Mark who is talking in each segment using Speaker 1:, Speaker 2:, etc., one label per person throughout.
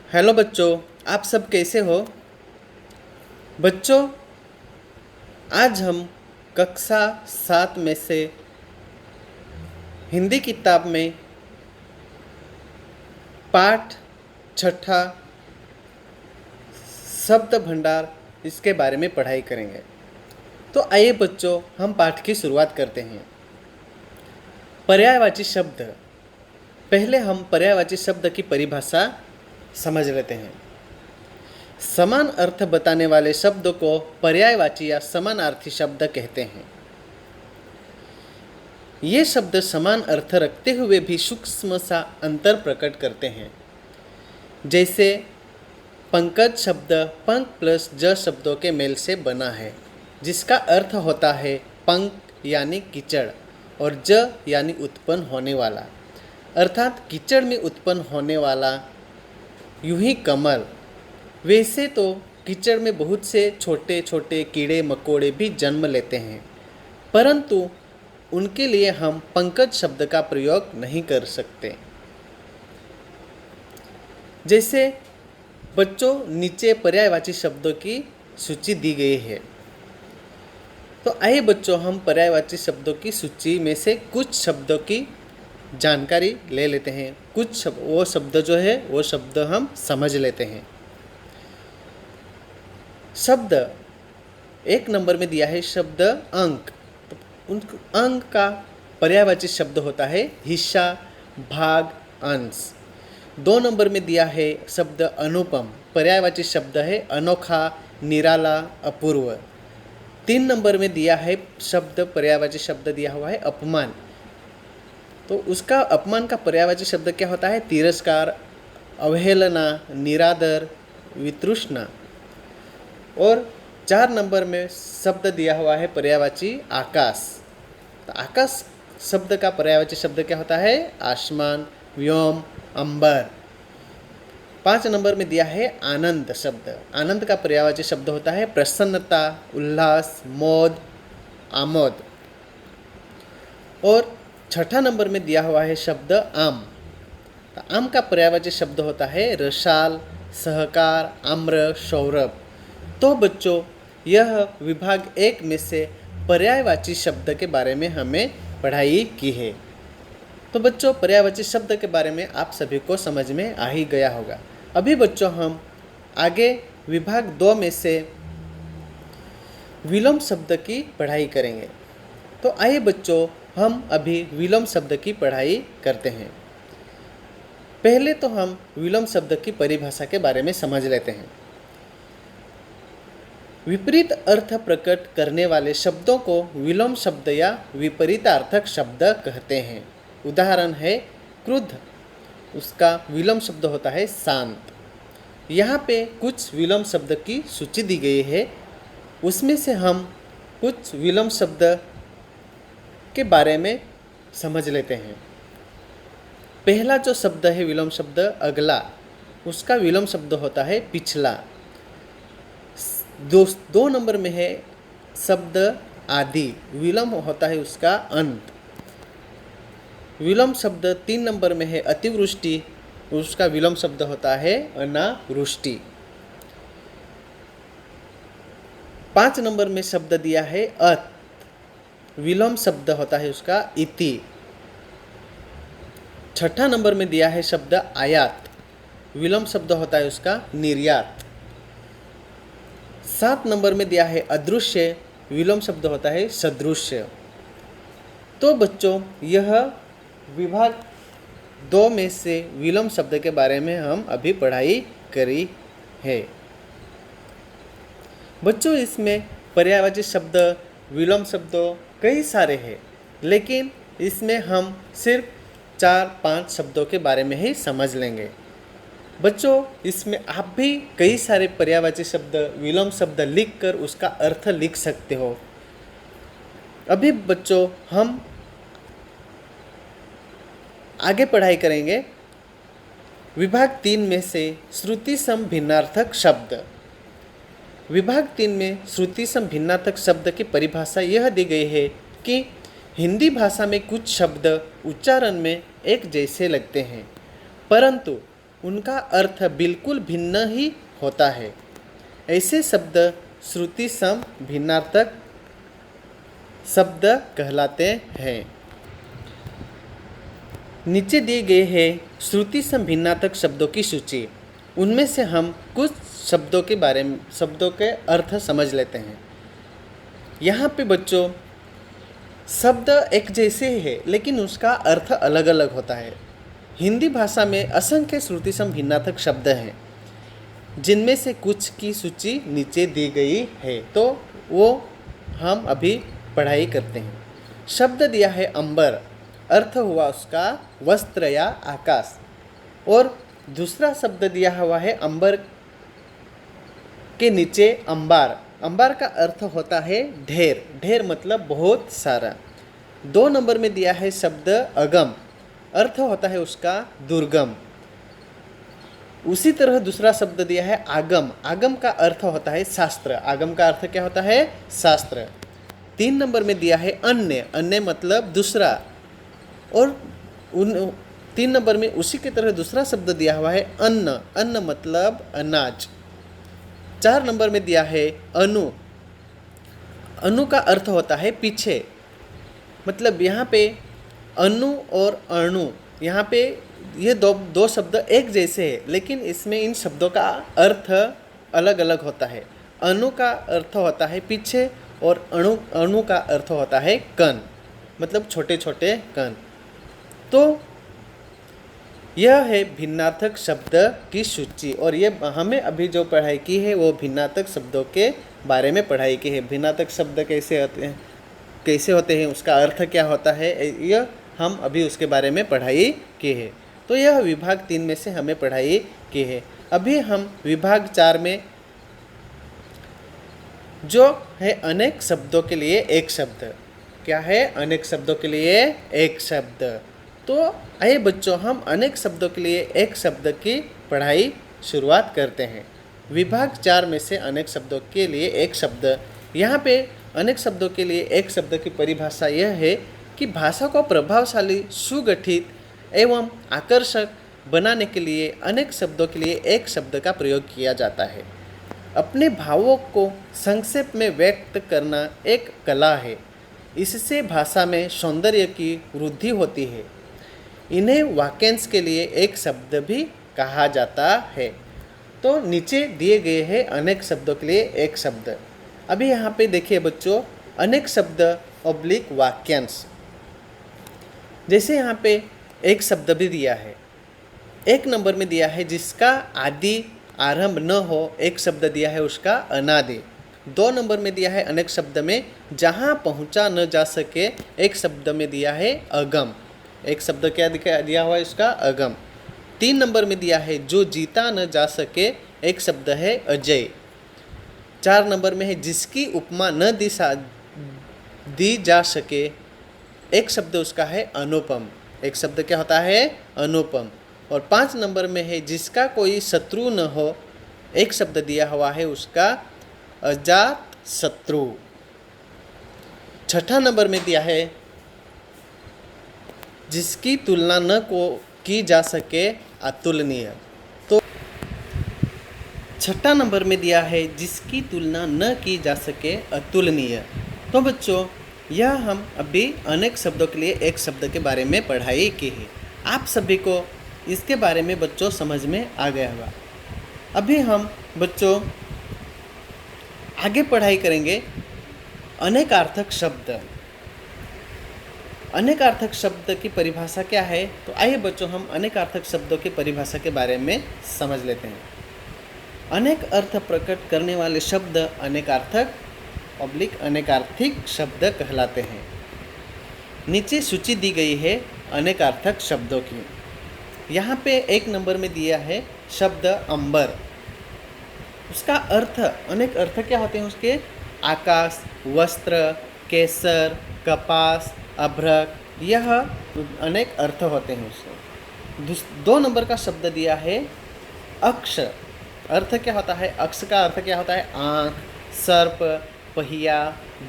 Speaker 1: Hello बच्चों, आप सब कैसे हो? बच्चों, आज हम कक्षा 7 में से हिंदी किताब में पाठ छठा शब्द भंडार इसके बारे में पढ़ाई करेंगे। तो आइए बच्चों, हम पाठ की शुरुआत करते हैं। पर्यायवाची शब्द। पहले हम पर्यायवाची शब्द की परिभाषा समझ लेते हैं। समान अर्थ बताने वाले शब्द को पर्यायवाची या समानार्थी शब्द कहते हैं। ये शब्द समान अर्थ रखते हुए भी सूक्ष्म सा अंतर प्रकट करते हैं। जैसे पंकज शब्द पंख प्लस ज शब्दों के मेल से बना है, जिसका अर्थ होता है पंख यानी कीचड़ और ज यानी उत्पन्न होने वाला, अर्थात कीचड़ में उत्पन्न होने वाला। यूं ही कमल। वैसे तो कीचड़ में बहुत से छोटे छोटे कीड़े मकोड़े भी जन्म लेते हैं, परंतु उनके लिए हम पंकज शब्द का प्रयोग नहीं कर सकते। जैसे बच्चों, नीचे पर्यायवाची शब्दों की सूची दी गई है। तो आइए बच्चों, हम पर्यायवाची शब्दों की सूची में से कुछ शब्दों की जानकारी ले लेते हैं। वो शब्द जो है वो शब्द हम समझ लेते हैं। शब्द 1 नंबर में दिया है शब्द अंक। उन अंक का पर्यायवाची शब्द होता है हिस्सा, भाग, अंश। 2 नंबर में दिया है शब्द अनुपम। पर्यायवाची शब्द है अनोखा, निराला, अपूर्व। 3 नंबर में दिया है शब्द पर्यायवाची शब्द दिया हुआ है अपमान। तो उसका अपमान का पर्यायवाची शब्द क्या होता है? तिरस्कार, अवहेलना, निरादर, वितृष्णा। और 4 नंबर में शब्द दिया हुआ है पर्यायवाची आकाश। तो आकाश शब्द का पर्यायवाची शब्द क्या होता है? आसमान, व्योम, अंबर। 5 नंबर में दिया है आनंद शब्द। आनंद का पर्यायवाची शब्द होता है प्रसन्नता, उल्लास, मोद, आमोद। और 6ठा नंबर में दिया हुआ है शब्द आम। तो आम का पर्यायवाची शब्द होता है रसाल, सहकार, आम्र, सौरभ। तो बच्चों, यह विभाग 1 में से पर्यायवाची शब्द के बारे में हमें पढ़ाई की है। तो बच्चों, पर्यायवाची शब्द के बारे में आप सभी को समझ में आ ही गया होगा। अभी बच्चों, हम आगे विभाग 2 में से विलोम शब्द की पढ़ाई करेंगे। तो आइए बच्चों, हम अभी विलोम शब्द की पढ़ाई करते हैं। पहले तो हम विलोम शब्द की परिभाषा के बारे में समझ लेते हैं। विपरीत अर्थ प्रकट करने वाले शब्दों को विलोम शब्द या विपरीतार्थक शब्द कहते हैं। उदाहरण है क्रुद्ध, उसका विलोम शब्द होता है शांत। यहाँ पे कुछ विलोम शब्द की सूची दी गई है, उसमें से हम कुछ विलोम शब्द के बारे में समझ लेते हैं। पहला जो शब्द है विलोम शब्द अगला, उसका विलोम शब्द होता है पिछला। 2 नंबर में है शब्द आदि, विलोम होता है उसका अंत। विलोम शब्द 3 नंबर में है अतिवृष्टि, उसका विलोम शब्द होता है अनावृष्टि। 5 नंबर में शब्द दिया है अत, विलोम शब्द होता है उसका इति। 6ठा नंबर में दिया है शब्द आयात, विलोम शब्द होता है उसका निर्यात। 7 नंबर में दिया है अदृश्य, विलोम शब्द होता है सदृश्य। तो बच्चों, यह विभाग 2 में से विलोम शब्द के बारे में हम अभी पढ़ाई करी है। बच्चों, इसमें पर्यायवाची शब्द, विलोम शब्द कई सारे हैं, लेकिन इसमें हम सिर्फ 4-5 शब्दों के बारे में ही समझ लेंगे। बच्चों, इसमें आप भी कई सारे पर्यायवाची शब्द, विलोम शब्द लिख कर उसका अर्थ लिख सकते हो। अभी बच्चों, हम आगे पढ़ाई करेंगे विभाग 3 में से श्रुति सम भिन्नार्थक शब्द। विभाग 3 में श्रुति सम भिन्नार्थक शब्द की परिभाषा यह दी गई है कि हिंदी भाषा में कुछ शब्द उच्चारण में एक जैसे लगते हैं, परंतु उनका अर्थ बिल्कुल भिन्न ही होता है। ऐसे शब्द श्रुति सम भिन्नार्थक शब्द कहलाते हैं। नीचे दिए गए हैं श्रुति सम भिन्नार्थक शब्दों की सूची। उनमें से हम कुछ शब्दों के अर्थ समझ लेते हैं। यहाँ पे बच्चों शब्द एक जैसे ही है लेकिन उसका अर्थ अलग अलग होता है। हिंदी भाषा में असंख्य श्रुति सम भिन्नार्थक शब्द हैं, जिनमें से कुछ की सूची नीचे दी गई है, तो वो हम अभी पढ़ाई करते हैं। शब्द दिया है अंबर, अर्थ हुआ उसका वस्त्र या आकाश। और दूसरा शब्द दिया हुआ है अंबर के नीचे अंबार। अंबार का अर्थ होता है ढेर, ढेर मतलब बहुत सारा। 2 नंबर में दिया है शब्द अगम, अर्थ होता है उसका दुर्गम। उसी तरह दूसरा शब्द दिया है आगम, आगम का अर्थ होता है शास्त्र। आगम का अर्थ क्या होता है? शास्त्र। 3 नंबर में दिया है अन्य, अन्य मतलब दूसरा। और 3 नंबर में उसी की तरह दूसरा शब्द दिया हुआ है अन्न, अन्न मतलब अनाज। 4 नंबर में दिया है अनु, अनु का अर्थ होता है पीछे। मतलब यहाँ पे अनु और अणु, यहाँ पे ये दो शब्द एक जैसे हैं, लेकिन इसमें इन शब्दों का अर्थ अलग अलग होता है। अनु का अर्थ होता है पीछे और अणु का अर्थ होता है कण, मतलब छोटे छोटे कण। तो यह है भिन्नार्थक शब्द की सूची। और ये हमें अभी जो पढ़ाई की है वो भिन्नार्थक शब्दों के बारे में पढ़ाई की है। भिन्नार्थक शब्द कैसे होते हैं, उसका अर्थ क्या होता है, यह हम अभी उसके बारे में पढ़ाई की है। तो यह विभाग 3 में से हमें पढ़ाई की है। अभी हम विभाग 4 में जो है अनेक शब्दों के लिए एक शब्द, क्या है? अनेक शब्दों के लिए एक शब्द। तो आइए बच्चों हम अनेक शब्दों के लिए एक शब्द की पढ़ाई शुरुआत करते हैं। विभाग 4 में से अनेक शब्दों के लिए एक शब्द। यहाँ पे अनेक शब्दों के लिए एक शब्द की परिभाषा यह है कि भाषा को प्रभावशाली, सुगठित एवं आकर्षक बनाने के लिए अनेक शब्दों के लिए एक शब्द का प्रयोग किया जाता है। अपने भावों को संक्षेप में व्यक्त करना एक कला है। इससे भाषा में सौंदर्य की वृद्धि होती है। इन्हें वाक्यांश के लिए एक शब्द भी कहा जाता है। तो नीचे दिए गए हैं अनेक शब्दों के लिए एक शब्द। अभी यहाँ पे देखिए बच्चों, अनेक शब्द ऑब्लिक वाक्यांश। जैसे यहाँ पे एक शब्द भी दिया है। 1 नंबर में दिया है जिसका आदि आरंभ न हो, एक शब्द दिया है उसका अनादि। 2 नंबर में दिया है अनेक शब्द में जहाँ पहुँचा न जा सके, एक शब्द में दिया है अगम। एक शब्द क्या दिया हुआ है इसका? अगम। 3 नंबर में दिया है जो जीता न जा सके, एक शब्द है अजय। 4 नंबर में है जिसकी उपमा न दी जा सके, एक शब्द उसका है अनुपम। एक शब्द क्या होता है? अनुपम। और 5 नंबर में है जिसका कोई शत्रु न हो, एक शब्द दिया हुआ है उसका अजात शत्रु। 6ठा नंबर में दिया है जिसकी तुलना न की जा सके, अतुलनीय। तो 6ठा नंबर में दिया है जिसकी तुलना न की जा सके, अतुलनीय। तो बच्चों यह हम अभी अनेक शब्दों के लिए एक शब्द के बारे में पढ़ाई की है। आप सभी को इसके बारे में बच्चों समझ में आ गया होगा। अभी हम बच्चों आगे पढ़ाई करेंगे अनेकार्थक शब्द। अनेकार्थक शब्द की परिभाषा क्या है? तो आइए बच्चों हम अनेकार्थक शब्दों की परिभाषा के बारे में समझ लेते हैं। अनेक अर्थ प्रकट करने वाले शब्द अनेकार्थक ऑब्लिक अनेकार्थिक शब्द कहलाते हैं। नीचे सूची दी गई है अनेकार्थक शब्दों की। यहाँ पे 1 नंबर में दिया है शब्द अंबर। उसका अर्थ, अनेक अर्थ क्या होते हैं उसके? आकाश, वस्त्र, केसर, कपास, अभ्रक, यह अनेक अर्थ होते हैं उसके। 2 नंबर का शब्द दिया है अक्ष। अर्थ क्या होता है? अक्ष का अर्थ क्या होता है? आँख, सर्प, पहिया,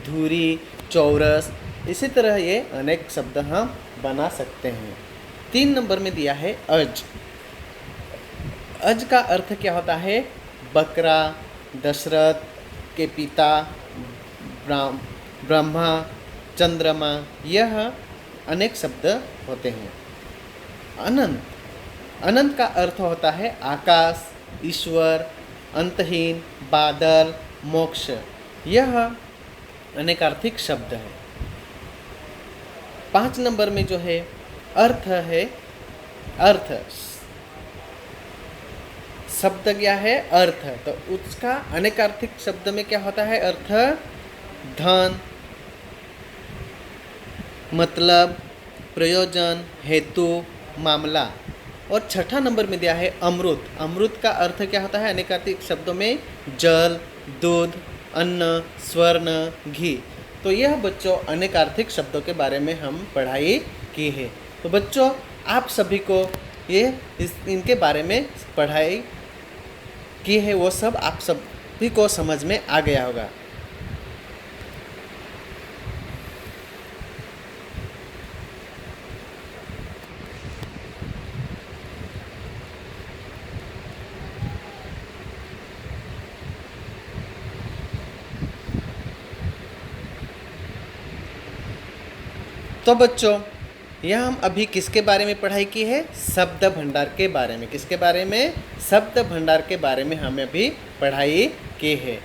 Speaker 1: धुरी, चौरस। इसी तरह ये अनेक शब्द हम बना सकते हैं। 3 नंबर में दिया है अज। अज का अर्थ क्या होता है? बकरा, दशरथ के पिता, ब्रह्मा, चंद्रमा, यह अनेक शब्द होते हैं। अनंत, अनंत का अर्थ होता है आकाश, ईश्वर, अंतहीन, बादल, मोक्ष, यह अनेकार्थिक शब्द है। 5 नंबर में जो है अर्थ है, अर्थ शब्द क्या है? अर्थ। तो उसका अनेकार्थिक शब्द में क्या होता है? अर्थ धन, मतलब, प्रयोजन, हेतु, मामला। और 6ठा नंबर में दिया है अमृत। अमृत का अर्थ क्या होता है अनेकार्थिक शब्दों में? जल, दूध, अन्न, स्वर्ण, घी। तो यह बच्चों अनेकार्थिक शब्दों के बारे में हम पढ़ाई की है। तो बच्चों आप सभी को इनके बारे में पढ़ाई की है, वो सब आप सभी को समझ में आ गया होगा। तो बच्चों यह हम अभी किसके बारे में पढ़ाई की है? शब्द भंडार के बारे में। किसके बारे में? शब्द भंडार के बारे में हमें अभी पढ़ाई की है।